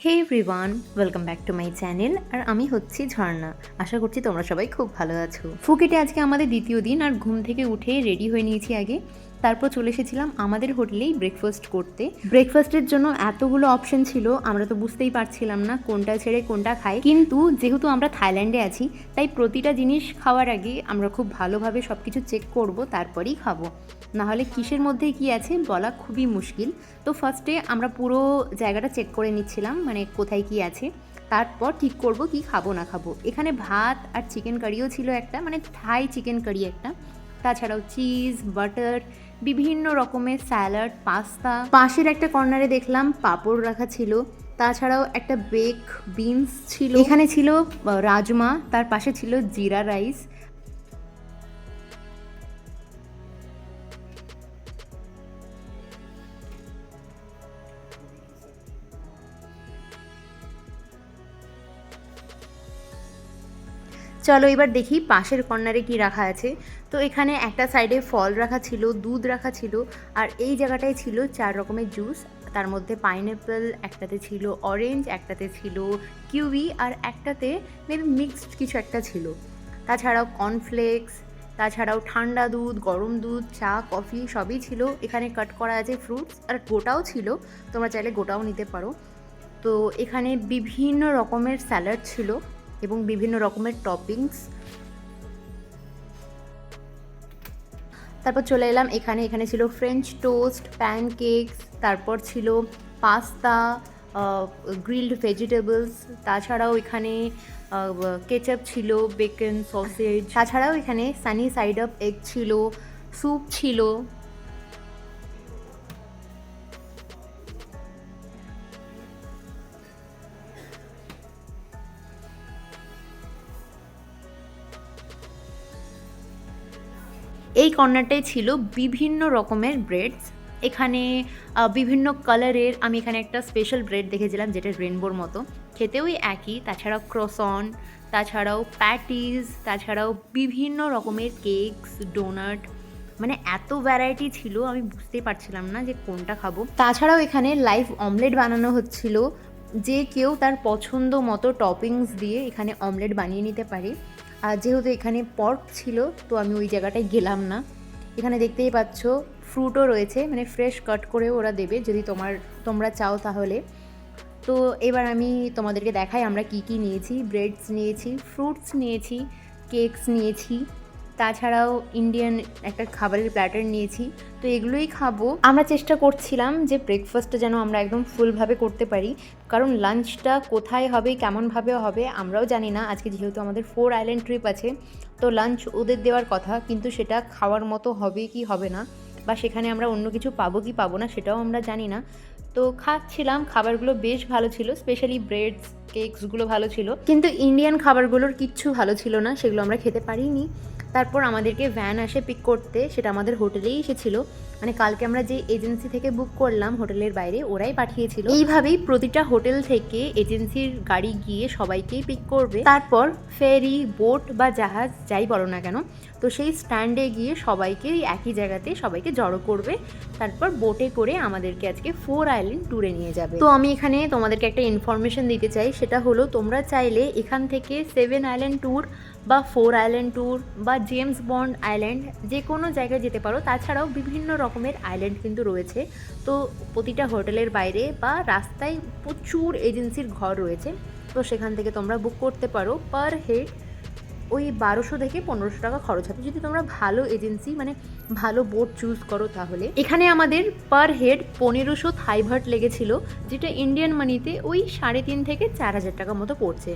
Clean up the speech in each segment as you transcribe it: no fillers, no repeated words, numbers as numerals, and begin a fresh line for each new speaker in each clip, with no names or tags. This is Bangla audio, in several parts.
Hey everyone, welcome back to my channel. আর আমি হচ্ছি ঝর্ণা। আশা করছি তোমরা সবাই খুব ভালো আছো। ফুকেটে আজকে আমাদের দ্বিতীয় দিন, আর ঘুম থেকে উঠে রেডি হয়ে নিয়েছি আগে। তারপর চলে এসেছিলাম আমাদের হোটেলেই ব্রেকফাস্ট করতে। ব্রেকফাস্টের জন্য এতগুলো অপশন ছিল, আমরা তো বুঝতেই পারছিলাম না কোনটা ছেড়ে কোনটা খাই। কিন্তু যেহেতু আমরা থাইল্যান্ডে আছি, তাই প্রতিটা জিনিস খাওয়ার আগে আমরা খুব ভালোভাবে সব কিছু চেক করব, তারপরেই খাবো। নাহলে কিসের মধ্যে কি আছে বলা খুবই মুশকিল। তো ফার্স্টে আমরা পুরো জায়গাটা চেক করে নিচ্ছিলাম, মানে কোথায় কি আছে, তারপর ঠিক করব কি খাবো না খাবো। এখানে ভাত আর চিকেন কারিও ছিল একটা, মানে থাই চিকেন কারি একটা। তাছাড়াও চিজ, বাটার, বিভিন্ন রকমের স্যালাড, পাস্তা। পাশের একটা কর্নারে দেখলাম পাঁপড় রাখা ছিল। তাছাড়াও একটা বেক বিনস ছিল। এখানে ছিল রাজমা, তার পাশে ছিল জিরা রাইস। চলো এবার দেখি পাশের কর্নারে কি রাখা আছে। তো এখানে একটা সাইডে ফল রাখা ছিল, দুধ রাখা ছিল, আর এই জায়গাটায় ছিল 4 রকমের জুস। তার মধ্যে পাইনঅ্যাপেল, একটাতে ছিল অরেঞ্জ, একটাতে ছিল কিউই, আর একটাতে মেবি মিক্সড কিছু একটা ছিল। তাছাড়াও কর্নফ্লেক্স, তাছাড়াও ঠান্ডা দুধ, গরম দুধ, চা, কফি সবই ছিল। এখানে কাট করা আছে ফ্রুটস, আর গোটাও ছিল, তোমরা চাইলে গোটাও নিতে পারো। তো এখানে বিভিন্ন রকমের স্যালাড ছিল এবং বিভিন্ন রকমের টপিংস। তারপর চলে এলাম এখানে। এখানে ছিল ফ্রেঞ্চ টোস্ট, প্যানকেকস, তারপর ছিল পাস্তা, গ্রিলড ভেজিটেবলস। তাছাড়াও এখানে কেচাপ ছিল, বেকন, সসেজ। তাছাড়াও এখানে সানি সাইড আপ এগ ছিল, স্যুপ ছিল। এই কর্নারটায় ছিল বিভিন্ন রকমের ব্রেডস। এখানে বিভিন্ন কালারের, আমি এখানে একটা স্পেশাল ব্রেড দেখেছিলাম যেটা রেনবোর মতো, খেতেও একই। তাছাড়াও ক্রসন, তাছাড়াও প্যাটিস, তাছাড়াও বিভিন্ন রকমের কেকস, ডোনাট, মানে এত ভ্যারাইটি ছিল আমি বুঝতেই পারছিলাম না যে কোনটা খাবো। তাছাড়াও এখানে লাইভ অমলেট বানানো হচ্ছিল, যে কেউ তার পছন্দ মতো টপিংস দিয়ে এখানে অমলেট বানিয়ে নিতে পারে। আর যেহেতু এখানে পর্ক ছিল, তো আমি ওই জায়গাটায় গেলাম না। এখানে দেখতেই পাচ্ছ ফ্রুটও রয়েছে, মানে ফ্রেশ কাট করে ওরা দেবে যদি তোমরা চাও তাহলে। তো এবার আমি তোমাদেরকে দেখাই আমরা কি কি নিয়েছি। ব্রেডস নিয়েছি, ফ্রুটস নিয়েছি, কেকস নিয়েছি, তাছাড়াও ইন্ডিয়ান একটা খাবারের প্ল্যাটার নিয়েছি। তো এগুলোই খাবো। আমরা চেষ্টা করছিলাম যে ব্রেকফাস্টটা যেন আমরা একদম ফুলভাবে করতে পারি, কারণ লাঞ্চটা কোথায় হবে, কেমনভাবে হবে আমরাও জানি না। আজকে যেহেতু আমাদের 4 আইল্যান্ড ট্রিপ আছে, তো লাঞ্চ ওদের দেওয়ার কথা, কিন্তু সেটা খাওয়ার মতো হবে কি হবে না, বা সেখানে আমরা অন্য কিছু পাবো কি পাবো না সেটাও আমরা জানি না। তো খাচ্ছিলাম, খাবারগুলো বেশ ভালো ছিল, স্পেশালি ব্রেডস, কেকসগুলো ভালো ছিল, কিন্তু ইন্ডিয়ান খাবারগুলোর কিচ্ছু ভালো ছিল না, সেগুলো আমরা খেতে পারিনি। তারপর আমাদেরকে ভ্যান আসে পিক করতে, সেটা আমাদের হোটেলেই এসেছিলো, মানে কালকে আমরা যে এজেন্সি থেকে বুক করলাম হোটেলের বাইরে, ওরাই পাঠিয়েছিল। এইভাবেই প্রতিটা হোটেল থেকে এজেন্সির গাড়ি গিয়ে সবাইকেই পিক করবে, তারপর ফেরি, বোট বা জাহাজ যাই বলো না কেন, তো সেই স্ট্যান্ডে গিয়ে সবাইকে একই জায়গাতে সবাইকে জড়ো করবে, তারপর বোটে করে আমাদেরকে আজকে 4 আইল্যান্ড ট্যুরে নিয়ে যাবে। তো আমি এখানে তোমাদেরকে একটা ইনফরমেশন দিতে চাই, সেটা হলো তোমরা চাইলে এখান থেকে 7 আইল্যান্ড ট্যুর বা 4 আইল্যান্ড ট্যুর বা জেমস বন্ড আইল্যান্ড যে কোনো জায়গায় যেতে পারো। তাছাড়াও বিভিন্ন রকমের আইল্যান্ড কিন্তু রয়েছে। তো প্রতিটা হোটেলের বাইরে বা রাস্তায় প্রচুর এজেন্সির ঘর রয়েছে, তো সেখান থেকে তোমরা বুক করতে পারো। পার হেড ওই 1200 থেকে 1500 টাকা খরচ হবে যদি তোমরা ভালো এজেন্সি, মানে ভালো বোট চুজ করো তাহলে। এখানে আমাদের পার হেড 1500 থাই ভাট লেগেছিল, যেটা ইন্ডিয়ান মানিতে ওই 3.5 থেকে 4000 টাকা মতো পড়ছে।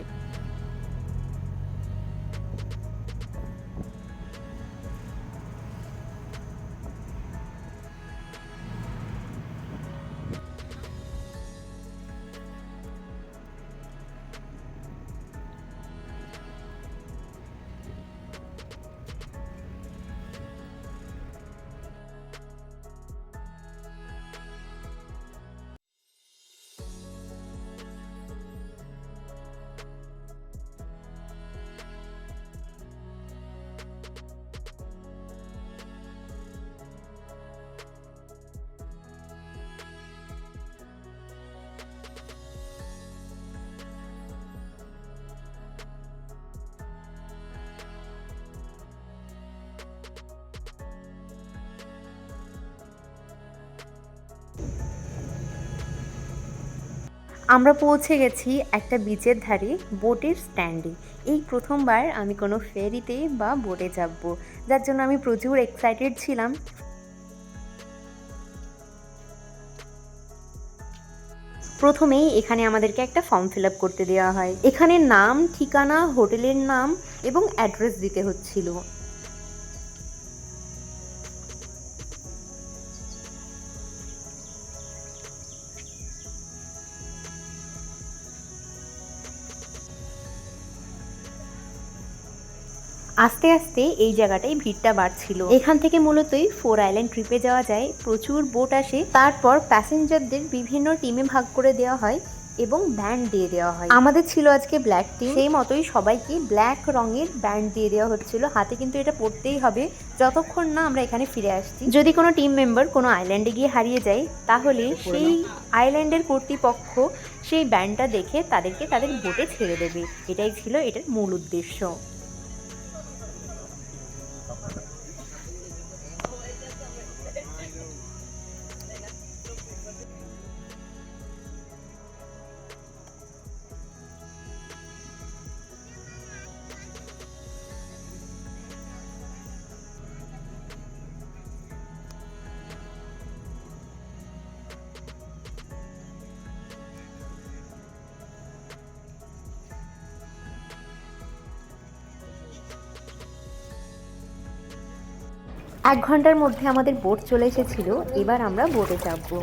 আমরা পৌঁছে গেছি একটা বিচের ধারে বোটের স্ট্যান্ডে। এই প্রথমবার আমি কোনো ফেরিতে বা বোটে চাপবো, যার জন্য আমি প্রচুর এক্সাইটেড ছিলাম। প্রথমেই এখানে আমাদেরকে একটা ফর্ম ফিল আপ করতে দেওয়া হয়। এখানে নাম, ঠিকানা, হোটেলের নাম এবং অ্যাড্রেস দিতে হচ্ছিল। আস্তে আস্তে এই জায়গাটায় ভিড়টা বাড়ছিল। এখান থেকে মূলতই 4 আইল্যান্ড ট্রিপে যাওয়া যায়। প্রচুর বোট আসে, তারপর প্যাসেঞ্জারদের বিভিন্ন টিমে ভাগ করে দেওয়া হয় এবং ব্যান্ড দিয়ে দেওয়া হয়। আমাদের ছিল আজকে ব্ল্যাক টিম, সেই মতোই সবাইকে ব্ল্যাক রঙের ব্যান্ড দিয়ে দেওয়া হচ্ছিল। হাতে কিন্তু এটা পড়তেই হবে যতক্ষণ না আমরা এখানে ফিরে আসছি। যদি কোনো টিম মেম্বার কোনো আইল্যান্ডে গিয়ে হারিয়ে যায়, তাহলে সেই আইল্যান্ডের কর্তৃপক্ষ সেই ব্যান্ডটা দেখে তাদেরকে তাদের বোটে ছেড়ে দেবে। এটাই ছিল এটার মূল উদ্দেশ্য। 1 ঘন্টার মধ্যে আমাদের বোট চলে এসেছিল। এবার আমরা বোটে চাপবো।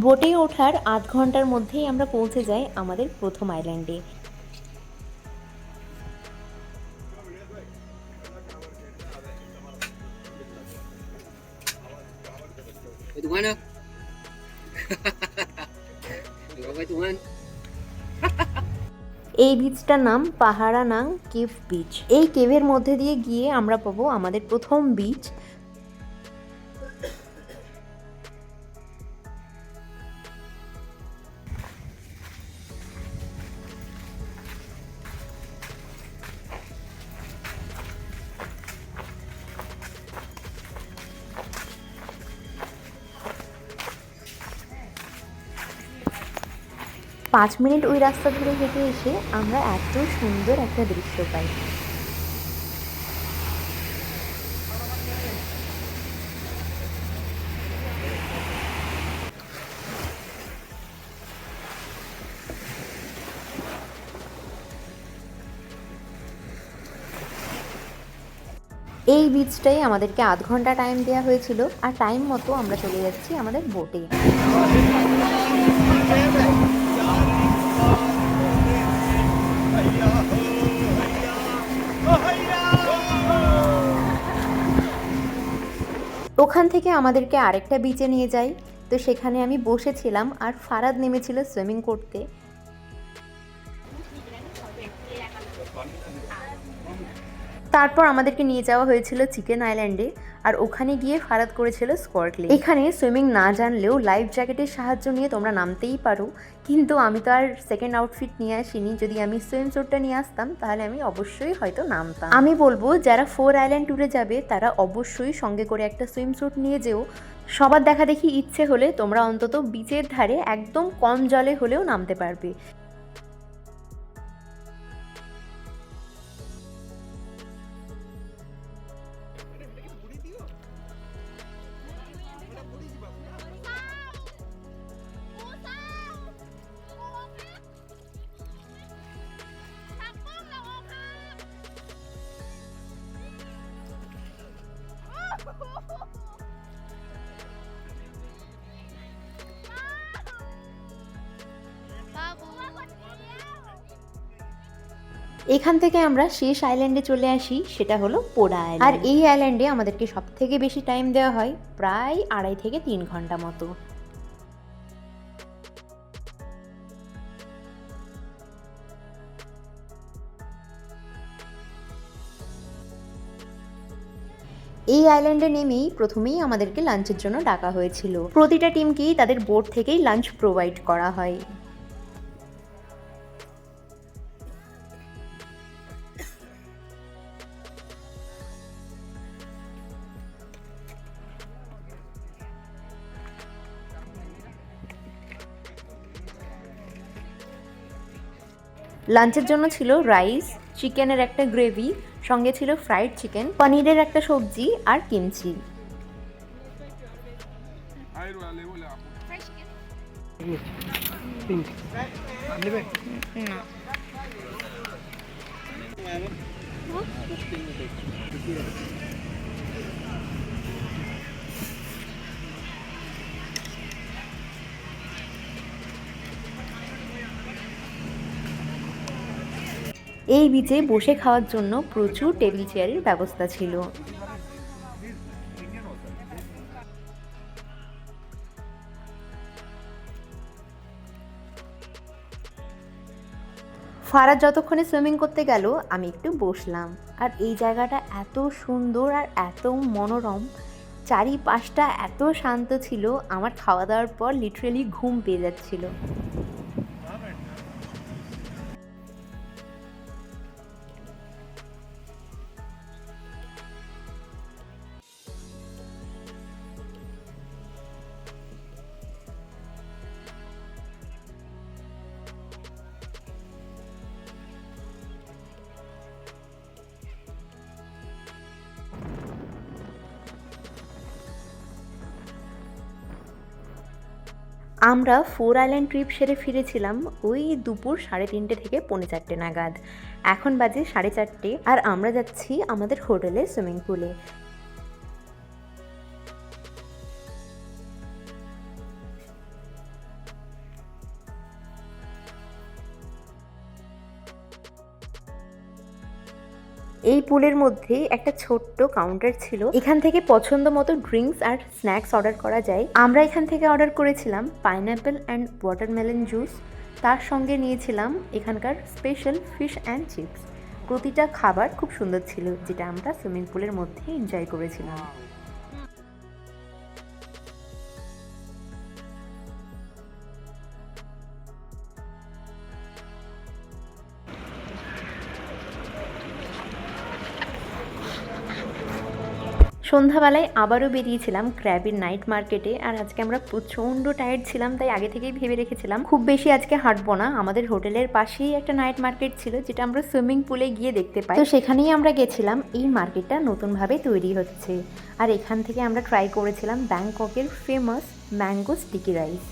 বোটে ওঠার 8 ঘন্টার মধ্যেই আমরা পৌঁছে যাই আমাদের প্রথম আইল্যান্ডে। এই বিচটার নাম পাহারানাং কেভ বিচ। এই কেভের মধ্যে দিয়ে গিয়ে আমরা পাবো আমাদের প্রথম বিচ। পাঁচ মিনিট ওই রাস্তা ধরে হেঁটে এসে আমরা এত সুন্দর একটা দৃশ্য পাই। এই বিচটাই আমাদেরকে 8 ঘন্টা টাইম দেওয়া হয়েছিল, আর টাইম মতো আমরা চলে যাচ্ছি আমাদের বোটে। ওখান থেকে আমাদেরকে আরেকটা বিচে নিয়ে যায়, তো সেখানে আমি বসেছিলাম আর ফারাদ নেমেছিল সুইমিং করতে। তারপর আমাদেরকে নিয়ে যাওয়া হয়েছিল চিকেন আইল্যান্ডে, আর ওখানে গিয়ে ফারাদ করেছিল স্কর্টলিং। এখানে সুইমিং না জানলেও লাইফ জ্যাকেটের সাহায্য নিয়ে তোমরা নামতেই পারো, কিন্তু আমি তো আর সেকেন্ড আউটফিট নিয়ে আসিনি। যদি আমি সুইম স্যুটটা নিয়ে আসতাম তাহলে আমি অবশ্যই হয়তো নামতাম। আমি বলবো যারা 4 আইল্যান্ড ট্যুরে যাবে তারা অবশ্যই সঙ্গে করে একটা সুইম স্যুট নিয়ে যেও। সবার দেখা দেখি ইচ্ছে হলে তোমরা অন্তত বিচের ধারে একদম কম জলে হলেও নামতে পারবে। এখান থেকে আমরা শেষ আইল্যান্ডে চলে আসি, সেটা হলো পোড়া আইল্যান্ড। আর এই আইল্যান্ডে আমাদেরকে সব থেকে বেশি টাইম দেওয়া হয়, প্রায় 2.5 থেকে 3 ঘন্টা মতো। এই আইল্যান্ডে নেমেই প্রথমেই আমাদেরকে লাঞ্চের জন্য ডাকা হয়েছিল। প্রতিটা টিমকেই তাদের বোট থেকেই লাঞ্চ প্রোভাইড করা হয়। লাঞ্চের জন্য ছিল রাইস, চিকেনের একটা গ্রেভি, সঙ্গে ছিল ফ্রাইড চিকেন, পনিরের একটা সবজি আর কিমচি। এই বিচে বসে খাওয়ার জন্য প্রচুর টেবিল চেয়ারের ব্যবস্থা ছিল। ফারাদ যতক্ষণে সুইমিং করতে গেল আমি একটু বসলাম। আর এই জায়গাটা এত সুন্দর আর এত মনোরম, চারিপাশটা এত শান্ত ছিল, আমার খাওয়া দাওয়ার পর লিটারেলি ঘুম পেয়ে যাচ্ছিল। আমরা 4 আইল্যান্ড ট্রিপ সেরে ফিরেছিলাম ওই দুপুর 3:30 থেকে 4:45 নাগাদ। এখন বাজে 4:30 আর আমরা যাচ্ছি আমাদের হোটেলের সুইমিং পুলে। এই পুলের মধ্যে একটা ছোট্ট কাউন্টার ছিল, এখান থেকে পছন্দ মতো ড্রিঙ্কস আর স্ন্যাক্স অর্ডার করা যায়। আমরা এখান থেকে অর্ডার করেছিলাম পাইনঅ্যাপেল অ্যান্ড ওয়াটারমেলন জুস, তার সঙ্গে নিয়েছিলাম এখানকার স্পেশাল ফিশ অ্যান্ড চিপস। প্রতিটা খাবার খুব সুন্দর ছিল, যেটা আমরা সুইমিং পুলের মধ্যে এনজয় করেছিলাম। সন্ধ্যাবেলায় আবারও বেরিয়েছিলাম ক্র্যাবির নাইট মার্কেটে। আর আজকে আমরা প্রচণ্ড টায়ার্ড ছিলাম, তাই আগে থেকেই ভেবে রেখেছিলাম খুব বেশি আজকে হাঁটবো না। আমাদের হোটেলের পাশেই একটা নাইট মার্কেট ছিল, যেটা আমরা সুইমিং পুলে গিয়ে দেখতে পাই। তো সেখানেই আমরা গেছিলাম। এই মার্কেটটা নতুনভাবে তৈরি হচ্ছে। আর এখান থেকে আমরা ট্রাই করেছিলাম ব্যাংককের ফেমাস ম্যাঙ্গো স্টিকি রাইস।